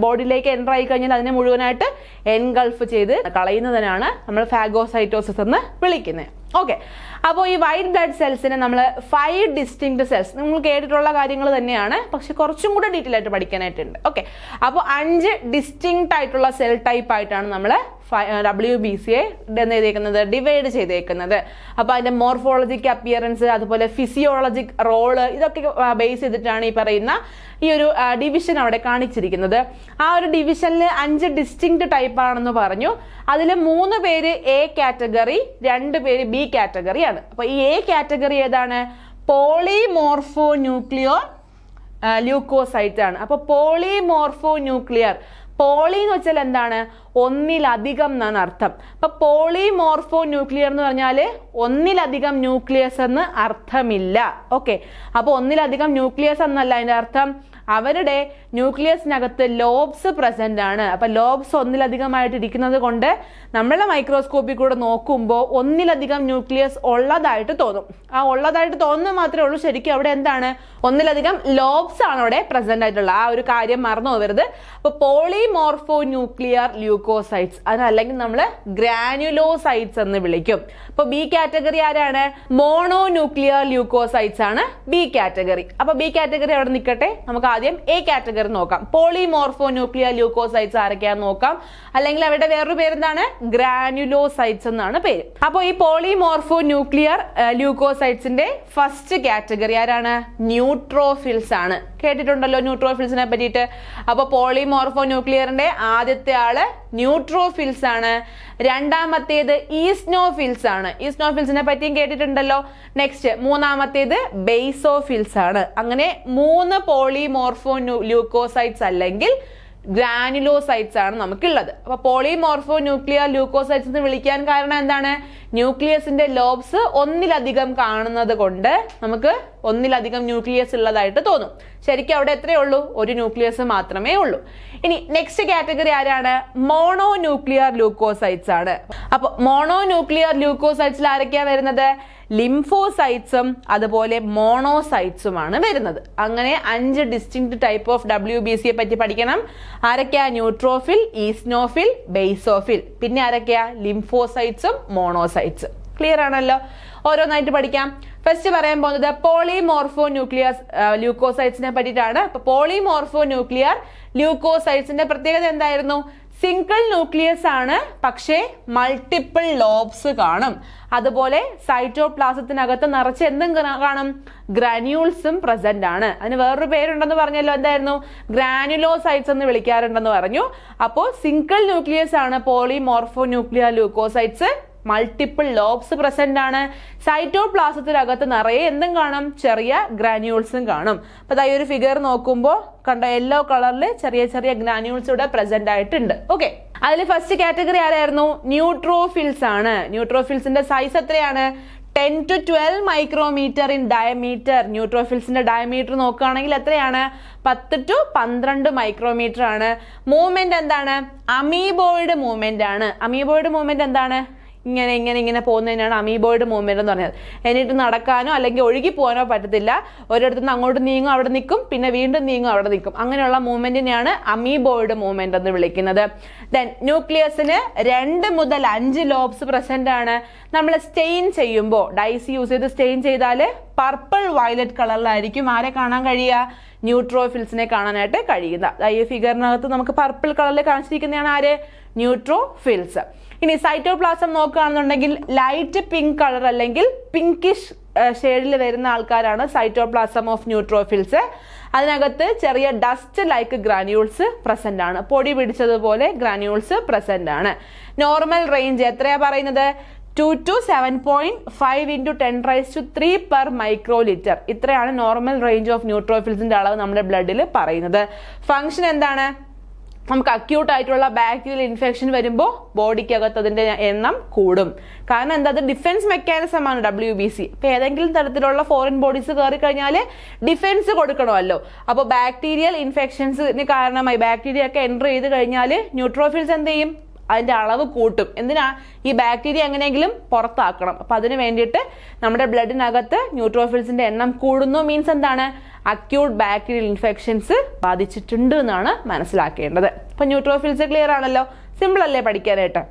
ബോഡിയിലേക്ക് എൻ്റർ ആയി കഴിഞ്ഞാൽ അതിനെ മുഴുവനായിട്ട് എൻഗൾഫ് ചെയ്ത് കളയുന്നതിനാണ് നമ്മൾ ഫാഗോസൈറ്റോസിസ് എന്ന് വിളിക്കുന്നത്. ഓക്കെ, അപ്പോൾ ഈ വൈറ്റ് ബ്ലഡ് സെൽസിനെ നമ്മൾ 5 ഡിസ്റ്റിങ്ക്ട് സെൽസ്, നിങ്ങൾ കേട്ടിട്ടുള്ള കാര്യങ്ങൾ തന്നെയാണ്, പക്ഷെ കുറച്ചും കൂടെ ഡീറ്റെയിൽ ആയിട്ട് പഠിക്കാനായിട്ടുണ്ട്. ഓക്കെ, അപ്പോൾ 5 ഡിസ്റ്റിങ്ക്ട് ആയിട്ടുള്ള സെൽ ടൈപ്പ് ആയിട്ടാണ് നമ്മൾ WBCയെ ഡിവൈഡ് ചെയ്തേക്കുന്നത്. അപ്പോൾ അതിന്റെ മോർഫോളജിക് അപ്പിയറൻസ്, അതുപോലെ ഫിസിയോളജിക് റോള്, ഇതൊക്കെ ബേസ് ചെയ്തിട്ടാണ് ഈ പറയുന്ന ഈ ഒരു ഡിവിഷൻ അവിടെ കാണിച്ചിരിക്കുന്നത്. ആ ഒരു ഡിവിഷനിൽ 5 ഡിസ്റ്റിങ്ക്ട് ടൈപ്പ് ആണെന്ന് പറഞ്ഞു. അതിൽ 3 പേര് A കാറ്റഗറി, 2 പേര് B കാറ്റഗറി ആണ്. അപ്പൊ ഈ A കാറ്റഗറി ഏതാണ്? പോളിമോർഫോ ന്യൂക്ലിയർ ല്യൂക്കോസൈറ്റ് ആണ്. അപ്പൊ പോളിമോർഫോ ന്യൂക്ലിയർ, പോളി എന്ന് വെച്ചാൽ എന്താണ്? ഒന്നിലധികം എന്നാണ് അർത്ഥം. അപ്പൊ പോളിമോർഫോ ന്യൂക്ലിയർ എന്ന് പറഞ്ഞാല് ഒന്നിലധികം ന്യൂക്ലിയസ് എന്ന് അർത്ഥമില്ല. ഓക്കെ, അപ്പൊ ഒന്നിലധികം ന്യൂക്ലിയസ് എന്നല്ല അതിന്റെ അർത്ഥം. അവരുടെ ന്യൂക്ലിയസിനകത്ത് ലോബ്സ് പ്രസന്റ് ആണ്. അപ്പൊ ലോബ്സ് ഒന്നിലധികമായിട്ട് ഇരിക്കുന്നത് കൊണ്ട് നമ്മളെ മൈക്രോസ്കോപ്പിൽ കൂടെ നോക്കുമ്പോൾ ഒന്നിലധികം ന്യൂക്ലിയസ് ഉള്ളതായിട്ട് തോന്നും. ആ ഉള്ളതായിട്ട് തോന്നുന്നത് മാത്രമേ ഉള്ളൂ. ശരിക്കും അവിടെ എന്താണ്? ഒന്നിലധികം ലോബ്സ് ആണ് അവിടെ പ്രസന്റ് ആയിട്ടുള്ള. ആ ഒരു കാര്യം മറന്നു പോകരുത്. അപ്പൊ പോളിമോർഫോ ന്യൂക്ലിയർ ല്യൂക്കോസൈറ്റ്സ്, അതല്ലെങ്കിൽ നമ്മൾ ഗ്രാനുലോസൈറ്റ്സ് എന്ന് വിളിക്കും. അപ്പൊ B കാറ്റഗറി ആരാണ്? മോണോ ന്യൂക്ലിയർ ല്യൂക്കോസൈറ്റ്സ് ആണ് B കാറ്റഗറി. അപ്പൊ B കാറ്റഗറി അവിടെ നിൽക്കട്ടെ. നമുക്ക് ആദ്യം A കാറ്റഗറി നോക്കാം. പോളിമോർഫോ ന്യൂക്ലിയർ ല്യൂക്കോസൈറ്റ്സ് ആരൊക്കെയാന്ന് നോക്കാം. അല്ലെങ്കിൽ അവരുടെ വേറൊരു പേരെന്താണ്? ഗ്രാനുലോസൈറ്റ്സ് എന്നാണ് പേര്. അപ്പോൾ ഈ പോളിമോർഫോ ന്യൂക്ലിയർ ല്യൂക്കോസൈറ്റ്സിന്റെ ഫസ്റ്റ് കാറ്റഗറി ആരാണ്? ന്യൂട്രോഫിൽസ് ആണ്. കേട്ടിട്ടുണ്ടല്ലോ ന്യൂട്രോഫിൽസിനെ പറ്റിയിട്ട്. അപ്പൊ പോളിമോർഫോ ന്യൂക്ലിയറിന്റെ ആദ്യത്തെ ആള് ന്യൂട്രോഫിൽസ് ആണ്. രണ്ടാമത്തേത് ഈസ്നോഫിൽസ് ആണ്. ഈസ്നോഫിൽസിനെ പറ്റിയും കേട്ടിട്ടുണ്ടല്ലോ. നെക്സ്റ്റ് മൂന്നാമത്തേത് ബേസോഫിൽസ് ആണ്. അങ്ങനെ 3 പോളിമോർഫോ ല്യൂക്കോസൈറ്റ്സ് അല്ലെങ്കിൽ ഗ്രാനുലോസൈറ്റ്സ് ആണ് നമുക്കുള്ളത്. അപ്പൊ പോളിമോർഫോ ന്യൂക്ലിയർ ല്യൂക്കോസൈറ്റ്സ് എന്ന് വിളിക്കാൻ കാരണം എന്താണ്? ന്യൂക്ലിയസിന്റെ ലോബ്സ് ഒന്നിലധികം കാണുന്നത് കൊണ്ട് നമുക്ക് ഒന്നിലധികം ന്യൂക്ലിയസ് ഉള്ളതായിട്ട് തോന്നും. ശരിക്കും അവിടെ എത്രയേ ഉള്ളൂ? ഒരു ന്യൂക്ലിയസ് മാത്രമേ ഉള്ളൂ. ഇനി നെക്സ്റ്റ് കാറ്റഗറി ആരാണ്? മോണോ ന്യൂക്ലിയർ ല്യൂക്കോസൈറ്റ്സ് ആണ്. അപ്പൊ മോണോ ന്യൂക്ലിയർ ല്യൂക്കോസൈറ്റ്സിൽ ആരൊക്കെയാ വരുന്നത്? ലിംഫോസൈറ്റ്സും അതുപോലെ മോണോസൈറ്റ്സുമാണ് വരുന്നത്. അങ്ങനെ 5 ഡിസ്റ്റിങ്ക്ട് ടൈപ്പ് ഓഫ് WBCയെ പറ്റി പഠിക്കണം. ആരൊക്കെയാ? Neutrophil, eosinophil, basophil. പിന്നെ ആരൊക്കെയാ? ലിംഫോസൈറ്റ്സും മോണോസൈറ്റ്സ്. ക്ലിയർ ആണല്ലോ? ഓരോന്നായിട്ട് പഠിക്കാം. ഫസ്റ്റ് പറയാൻ പോകുന്നത് പോളിമോർഫോ ന്യൂക്ലിയർ ല്യൂക്കോസൈറ്റ്സിനെ പറ്റിയിട്ടാണ്. അപ്പൊ പോളിമോർഫോ ന്യൂക്ലിയർ ല്യൂക്കോസൈറ്റ്സിന്റെ പ്രത്യേകത എന്തായിരുന്നു? സിംഗിൾ ന്യൂക്ലിയസ് ആണ്, പക്ഷേ മൾട്ടിപ്പിൾ ലോബ്സ് കാണും. അതുപോലെ സൈറ്റോപ്ലാസത്തിനകത്ത് നിറച്ച് എന്തും കാണും? ഗ്രാന്യൂൾസും പ്രസന്റ് ആണ്. അതിന് വേറൊരു പേരുണ്ടെന്ന് പറഞ്ഞല്ലോ. എന്തായിരുന്നു? ഗ്രാനുലോസൈറ്റ്സ് എന്ന് വിളിക്കാറുണ്ടെന്ന് പറഞ്ഞു. അപ്പോൾ സിംഗിൾ ന്യൂക്ലിയസ് ആണ് polymorphonuclear leucocytes. Multiple lobes present ആണ്. സൈറ്റോപ്ലാസത്തിനകത്ത് നിറയെ എന്തും കാണും? ചെറിയ ഗ്രാന്യൂൾസും കാണും. അപ്പൊ അതായത് ഒരു ഫിഗർ നോക്കുമ്പോൾ കണ്ട യെല്ലോ കളറിൽ ചെറിയ ചെറിയ ഗ്രാന്യൂൾസ് ഇവിടെ പ്രസന്റ് ആയിട്ടുണ്ട്. ഓക്കെ, അതിൽ ഫസ്റ്റ് കാറ്റഗറി ആരായിരുന്നു? ന്യൂട്രോഫിൽസ് ആണ്. ന്യൂട്രോഫിൽസിന്റെ സൈസ് എത്രയാണ്? 10 to 12 മൈക്രോമീറ്റർ ഇൻ ഡയമീറ്റർ. ന്യൂട്രോഫിൽസിന്റെ ഡയമീറ്റർ നോക്കുകയാണെങ്കിൽ എത്രയാണ്? 10 to 12 മൈക്രോമീറ്റർ ആണ്. മൂവ്മെന്റ് എന്താണ്? അമീബോയിഡ് മൂവ്മെന്റ് ആണ്. അമീബോയിഡ് മൂവ്മെന്റ് എന്താണ്? ഇങ്ങനെ പോകുന്നതിനാണ് അമീബോയിഡ് മൂവ്മെന്റ് എന്ന് പറഞ്ഞത്. എന്നിട്ട് നടക്കാനോ അല്ലെങ്കിൽ ഒഴുകി പോകാനോ പറ്റത്തില്ല. ഒരിടത്തുനിന്ന് അങ്ങോട്ട് നീങ്ങും, അവിടെ നിൽക്കും, പിന്നെ വീണ്ടും നീങ്ങും, അവിടെ നിൽക്കും. അങ്ങനെയുള്ള മൂവ്മെന്റിനെയാണ് അമീബോയിഡ് മൂവ്മെന്റ് എന്ന് വിളിക്കുന്നത്. ദെൻ ന്യൂക്ലിയസിന് 2 മുതൽ 5 ലോബ്സ് പ്രസന്റ് ആണ്. നമ്മൾ സ്റ്റെയിൻ ചെയ്യുമ്പോൾ ഡൈസ് യൂസ് ചെയ്ത് സ്റ്റെയിൻ ചെയ്താൽ പർപ്പിൾ വയലറ്റ് കളറിലായിരിക്കും ആരെ കാണാൻ കഴിയുക? ന്യൂട്രോഫിൽസിനെ കാണാനായിട്ട് കഴിയുക. ഈ ഫിഗറിനകത്ത് നമുക്ക് പർപ്പിൾ കളറിൽ കാണിച്ചിരിക്കുന്നതാണ് ആര്? ന്യൂട്രോഫിൽസ്. ഇനി സൈറ്റോപ്ലാസം നോക്കുകയാണെന്നുണ്ടെങ്കിൽ ലൈറ്റ് പിങ്ക് കളർ അല്ലെങ്കിൽ പിങ്കിഷ് ഷെയ്ഡിൽ വരുന്ന ആൾക്കാരാണ് സൈറ്റോപ്ലാസം ഓഫ് ന്യൂട്രോഫിൽസ്. അതിനകത്ത് ചെറിയ ഡസ്റ്റ് ലൈക്ക് ഗ്രാന്യൂൾസ് പ്രസന്റ് ആണ്, പൊടി പിടിച്ചതുപോലെ ഗ്രാന്യൂൾസ് പ്രസന്റ് ആണ്. നോർമൽ റേഞ്ച് എത്രയാ പറയുന്നത്? 2 to 7.5 into 10⁻³ per microliter. ഇത്രയാണ് നോർമൽ റേഞ്ച് ഓഫ് ന്യൂട്രോഫിൽസിന്റെ അളവ് നമ്മുടെ ബ്ലഡിൽ പറയുന്നത്. ഫംഗ്ഷൻ എന്താണ്? നമുക്ക് അക്യൂട്ട് ആയിട്ടുള്ള ബാക്ടീരിയൽ ഇൻഫെക്ഷൻ വരുമ്പോൾ ബോഡിക്കകത്ത് അതിന്റെ എണ്ണം കൂടും. കാരണം എന്താ? അത് ഡിഫൻസ് മെക്കാനിസം ആണ് WBC. ഇപ്പൊ ഏതെങ്കിലും തരത്തിലുള്ള ഫോറിൻ ബോഡീസ് കയറി കഴിഞ്ഞാൽ ഡിഫൻസ് കൊടുക്കണമല്ലോ. അപ്പോൾ ബാക്ടീരിയൽ ഇൻഫെക്ഷൻസിന് കാരണമായി ബാക്ടീരിയ ഒക്കെ എൻറ്റർ ചെയ്ത് കഴിഞ്ഞാൽ ന്യൂട്രോഫിൽസ് എന്ത് ചെയ്യും? അതിന്റെ അളവ് കൂട്ടും. എന്തിനാ? ഈ ബാക്ടീരിയ എങ്ങനെയെങ്കിലും പുറത്താക്കണം. അപ്പൊ അതിന് വേണ്ടിയിട്ട് നമ്മുടെ ബ്ലഡിനകത്ത് ന്യൂട്രോഫിൽസിന്റെ എണ്ണം കൂടുന്നു. മീൻസ് എന്താണ്? അക്യൂട്ട് ബാക്ടീരിയൽ ഇൻഫെക്ഷൻസ് ബാധിച്ചിട്ടുണ്ട് എന്നാണ് മനസ്സിലാക്കേണ്ടത്. അപ്പൊ ന്യൂട്രോഫിൽസ് ക്ലിയർ ആണല്ലോ, സിമ്പിൾ അല്ലേ പഠിക്കാനായിട്ട്.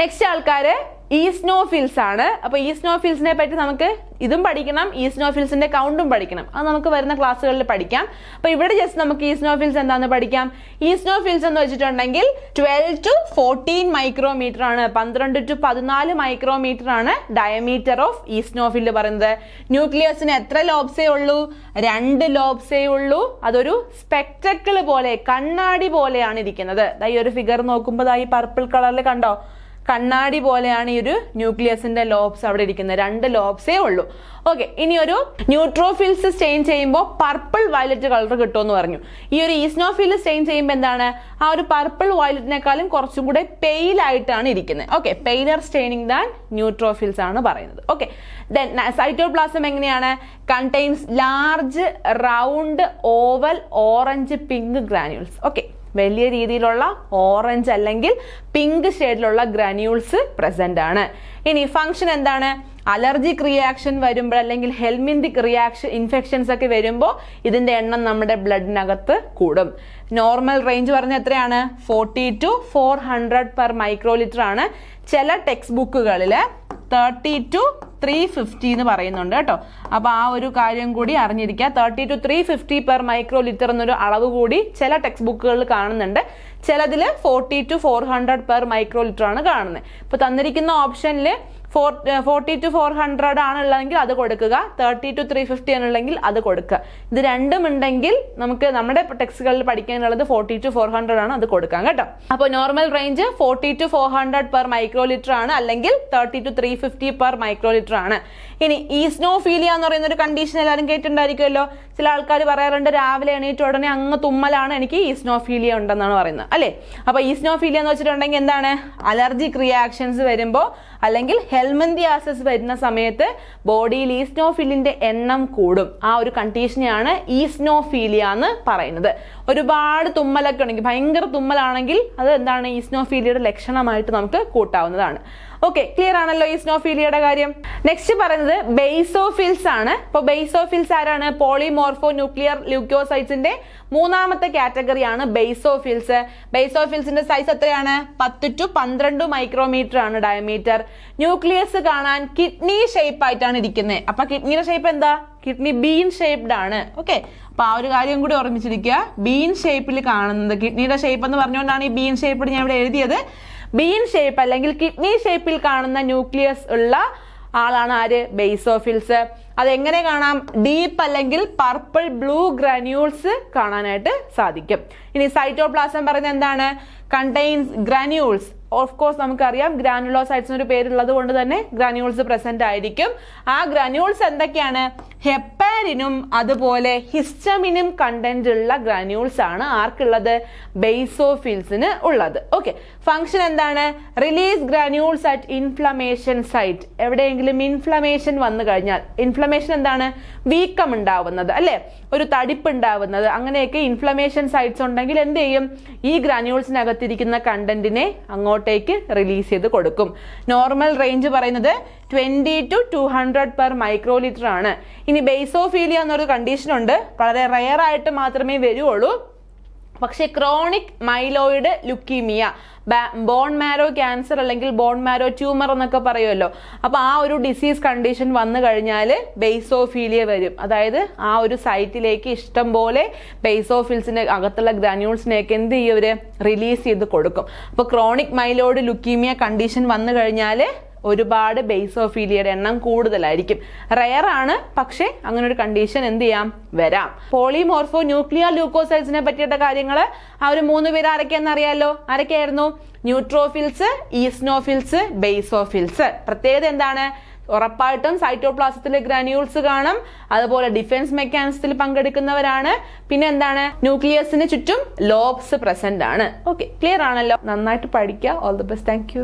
നെക്സ്റ്റ് ആൾക്കാര് ഈസ്നോഫിൽസ് ആണ്. അപ്പൊ ഈസ്നോഫിൽസിനെ പറ്റി നമുക്ക് ഇതും പഠിക്കണം, ഈസ്നോഫിൽസിന്റെ കൗണ്ടും പഠിക്കണം. അത് നമുക്ക് വരുന്ന ക്ലാസ്സുകളിൽ പഠിക്കാം. അപ്പൊ ഇവിടെ ജസ്റ്റ് നമുക്ക് ഈസ്നോഫിൽസ് എന്താണെന്ന് പഠിക്കാം. ഈസ്നോഫിൽസ് എന്ന് വെച്ചിട്ടുണ്ടെങ്കിൽ 12 to 14 മൈക്രോമീറ്റർ ആണ്, 12 to 14 മൈക്രോമീറ്റർ ആണ് ഡയമീറ്റർ ഓഫ് ഈസ്നോഫിൽ പറയുന്നത്. ന്യൂക്ലിയസിന് എത്ര ലോബ്സേ ഉള്ളൂ? 2 ലോബ്സേ ഉള്ളൂ. അതൊരു സ്പെക്ടക്കിൾ പോലെ, കണ്ണാടി പോലെയാണ് ഇരിക്കുന്നത്. ഈ ഒരു ഫിഗർ നോക്കുമ്പോൾ ഈ പർപ്പിൾ കളറിൽ കണ്ടോ? കണ്ണാടി പോലെയാണ് ഈ ഒരു ന്യൂക്ലിയസിന്റെ ലോബ്സ് അവിടെ ഇരിക്കുന്നത്. 2 ലോബ്സേ ഉള്ളൂ. ഓക്കെ, ഇനി ഒരു ന്യൂട്രോഫിൽസ് സ്റ്റെയിൻ ചെയ്യുമ്പോൾ പർപ്പിൾ വയലറ്റ് കളർ കിട്ടുമെന്ന് പറഞ്ഞു. ഈ ഒരു ഈസ്നോഫിൽ സ്റ്റെയിൻ ചെയ്യുമ്പോൾ എന്താണ്? ആ ഒരു പർപ്പിൾ വയലറ്റിനേക്കാളും കുറച്ചും കൂടെ പെയിൽ ആയിട്ടാണ് ഇരിക്കുന്നത്. ഓക്കെ, പെയിലർ സ്റ്റെയിനിങ് ദാൻ ന്യൂട്രോഫിൽസ് ആണ് പറയുന്നത്. ഓക്കെ, ദെൻ സൈറ്റോപ്ലാസം എങ്ങനെയാണ്? Contains large round oval orange pink granules. Okay, വലിയ രീതിയിലുള്ള ഓറഞ്ച് അല്ലെങ്കിൽ പിങ്ക് ഷെയ്ഡിലുള്ള ഗ്രാന്യൂൾസ് പ്രസന്റ് ആണ്. ഇനി ഫംഗ്ഷൻ എന്താണ്? അലർജിക് റിയാക്ഷൻ വരുമ്പോൾ അല്ലെങ്കിൽ ഹെൽമിന്തിക് റിയാക്ഷൻ ഇൻഫെക്ഷൻസ് ഒക്കെ വരുമ്പോൾ ഇതിന്റെ എണ്ണം നമ്മുടെ ബ്ലഡിനകത്ത് കൂടും. നോർമൽ റേഞ്ച് പറഞ്ഞ എത്രയാണ്? 40 to 400 per microliter ആണ്. ചില ടെക്സ്റ്റ് ബുക്കുകളിൽ 30 to 350 എന്ന് പറയുന്നുണ്ട് കേട്ടോ. അപ്പൊ ആ ഒരു കാര്യം കൂടി അറിഞ്ഞിരിക്കുക. 30 to 350 per microliter എന്നൊരു അളവ് കൂടി ചില ടെക്സ്റ്റ് ബുക്കുകളിൽ കാണുന്നുണ്ട്. ചിലതിൽ 40 to 400 per microliter ആണ് കാണുന്നത്. ഇപ്പൊ തന്നിരിക്കുന്ന ഓപ്ഷനിൽ 40 to 400 ആണുള്ളതെങ്കിൽ അത് കൊടുക്കുക, 30 to 350 ആണുള്ളെങ്കിൽ അത് കൊടുക്കുക. ഇത് രണ്ടും ഉണ്ടെങ്കിൽ നമുക്ക് നമ്മുടെ ടെക്സ്റ്റുകളിൽ പഠിക്കാനുള്ളത് 40 to 400 ആണ്, അത് കൊടുക്കാം കേട്ടോ. അപ്പോൾ normal range 40 to 400 per microliter ആണ്, അല്ലെങ്കിൽ 30 to 350 per microliter ആണ്. ഇനി ഈസ്നോഫീലിയ എന്ന് പറയുന്ന ഒരു കണ്ടീഷൻ എല്ലാവരും കേട്ടിട്ടുണ്ടായിരിക്കുമല്ലോ. ചില ആൾക്കാർ പറയാറുണ്ട് രാവിലെ എണീറ്റ് ഉടനെ അങ്ങ് തുമ്മലാണ്, എനിക്ക് ഈസ്നോഫീലിയ ഉണ്ടെന്നാണ് പറയുന്നത് അല്ലേ. അപ്പൊ ഈസ്നോഫീലിയ എന്ന് വെച്ചിട്ടുണ്ടെങ്കിൽ എന്താണ്? അലർജിക് റിയാക്ഷൻസ് വരുമ്പോൾ അല്ലെങ്കിൽ ഹെൽമന്തിയാസിസ് വരുന്ന സമയത്ത് ബോഡിയിൽ ഈസ്നോഫിലിന്റെ എണ്ണം കൂടും. ആ ഒരു കണ്ടീഷനെയാണ് ഈസ്നോഫീലിയ എന്ന് പറയുന്നത്. ഒരുപാട് തുമ്മലൊക്കെ ഉണ്ടെങ്കിൽ, ഭയങ്കര തുമ്മലാണെങ്കിൽ അത് എന്താണ്? ഈസ്നോഫീലിയയുടെ ലക്ഷണമായിട്ട് നമുക്ക് കൂട്ടാവുന്നതാണ്. ഓക്കെ, ക്ലിയർ ആണല്ലോ ഈസ്നോഫീലിയയുടെ കാര്യം. നെക്സ്റ്റ് പറയുന്നത് ബേസോഫിൽസ് ആണ്. അപ്പോൾ ബേസോഫിൽസ് ആരാണ്? പോളിമോർഫോ ന്യൂക്ലിയർ ല്യൂക്കോസൈറ്റ്സിന്റെ മൂന്നാമത്തെ കാറ്റഗറിയാണ് ബേസോഫിൽസ്. ബേസോഫിൽസിന്റെ സൈസ് എത്രയാണ്? 10 to 12 മൈക്രോമീറ്റർ ആണ് ഡയമീറ്റർ. ന്യൂക്ലിയസ് കാണാൻ കിഡ്നി ഷേപ്പ് ആയിട്ടാണ് ഇരിക്കുന്നത്. അപ്പൊ കിഡ്നിയുടെ ഷേപ്പ് എന്താ? കിഡ്നി ബീൻ ഷേപ്ഡ് ആണ്. ഓക്കെ, അപ്പൊ ആ ഒരു കാര്യം കൂടി ഓർമ്മിച്ചിരിക്കുക. ബീൻ ഷേപ്പിൽ കാണുന്നത്, കിഡ്നിയുടെ ഷേപ്പ് എന്ന് പറഞ്ഞുകൊണ്ടാണ് ഈ ബീൻ ഷേപ്പ് ഞാൻ ഇവിടെ എഴുതിയത്. ബീൻ ഷേപ്പ് അല്ലെങ്കിൽ കിഡ്നി ഷേപ്പിൽ കാണുന്ന ന്യൂക്ലിയസ് ഉള്ള ആളാണ് ആര്? ബേസോഫിൽസ്. അതെങ്ങനെ കാണാം? ഡീപ്പ് അല്ലെങ്കിൽ പർപ്പിൾ ബ്ലൂ ഗ്രാന്യൂൾസ് കാണാനായിട്ട് സാധിക്കും. ഇനി സൈറ്റോപ്ലാസം പറയുന്നത് എന്താണ്? Contains granules. ഓഫ് കോഴ്സ് നമുക്കറിയാം ഗ്രാനുലോസൈറ്റ്സ് ഒരു പേരുള്ളത് കൊണ്ട് തന്നെ ഗ്രാന്യൂൾസ് പ്രസന്റ് ആയിരിക്കും. ആ ഗ്രാന്യൂൾസ് എന്തൊക്കെയാണ്? ഹെപ്പാരിനും അതുപോലെ ഹിസ്റ്റമിനും കണ്ടന്റ് ഉള്ള ഗ്രാന്യൂൾസ് ആണ് ആർക്കുള്ളത്? ബേസോഫിൽസിന് ഉള്ളത്. ഓക്കെ, ഫംഗ്ഷൻ എന്താണ്? Release granules at inflammation site. എവിടെയെങ്കിലും ഇൻഫ്ലമേഷൻ വന്നു കഴിഞ്ഞാൽ, ഇൻഫ്ലമേഷൻ എന്താണ്? വീക്കം ഉണ്ടാവുന്നത് അല്ലെ, ഒരു തടിപ്പ് ഉണ്ടാവുന്നത്, അങ്ങനെയൊക്കെ ഇൻഫ്ലമേഷൻ സൈറ്റ്സ് ഉണ്ടെങ്കിൽ എന്ത് ചെയ്യും? ഈ ഗ്രാന്യൂൾസിനകത്തിരിക്കുന്ന കണ്ടന്റിനെ അങ്ങോട്ടേക്ക് റിലീസ് ചെയ്ത് കൊടുക്കും. നോർമൽ റേഞ്ച് പറയുന്നത് 20 to 200 per microliter ആണ്. ഇനി ബേസോഫീലിയ എന്നൊരു കണ്ടീഷൻ ഉണ്ട്, വളരെ റെയർ ആയിട്ട് മാത്രമേ വരുള്ളൂ. പക്ഷെ chronic myeloid leukaemia, bone marrow cancer അല്ലെങ്കിൽ ബോൺ മാരോ ട്യൂമർ എന്നൊക്കെ പറയുമല്ലോ, അപ്പൊ ആ ഒരു ഡിസീസ് കണ്ടീഷൻ വന്നു കഴിഞ്ഞാൽ ബേസോഫീലിയ വരും. അതായത് ആ ഒരു സൈറ്റിലേക്ക് ഇഷ്ടം പോലെ ബേസോഫിൽസിന്റെ അകത്തുള്ള ഗ്രാന്യൂൾസിനെയൊക്കെ എന്ത് ചെയ്യും? അവര് റിലീസ് ചെയ്ത് കൊടുക്കും. അപ്പൊ ക്രോണിക് മൈലോയിഡ് ലുക്കീമിയ കണ്ടീഷൻ വന്നു കഴിഞ്ഞാൽ ഒരുപാട് ബേസോഫീലിയയുടെ എണ്ണം കൂടുതലായിരിക്കും. റെയർ ആണ്, പക്ഷെ അങ്ങനെ ഒരു കണ്ടീഷൻ എന്ത് ചെയ്യാം, വരാം. പോളിമോർഫോ ന്യൂക്ലിയർ ല്യൂക്കോസൈറ്റ്സിനെ പറ്റിയിട്ട് കാര്യങ്ങൾ ആ ഒരു 3 പേര് ആരൊക്കെയാണെന്ന് അറിയാലോ. ആരൊക്കെയായിരുന്നു? Neutrophils, eosinophils, basophils. പ്രത്യേകത എന്താണ്? ഉറപ്പായിട്ടും സൈറ്റോപ്ലാസത്തിലെ ഗ്രാന്യൂൾസ് കാണും, അതുപോലെ ഡിഫൻസ് മെക്കാനിസത്തിൽ പങ്കെടുക്കുന്നവരാണ്. പിന്നെ എന്താണ്? ന്യൂക്ലിയസിന് ചുറ്റും ലോബ്സ് പ്രസന്റ് ആണ്. ഓക്കെ, ക്ലിയർ ആണല്ലോ? നന്നായിട്ട് പഠിക്കുക. All the best. Thank you.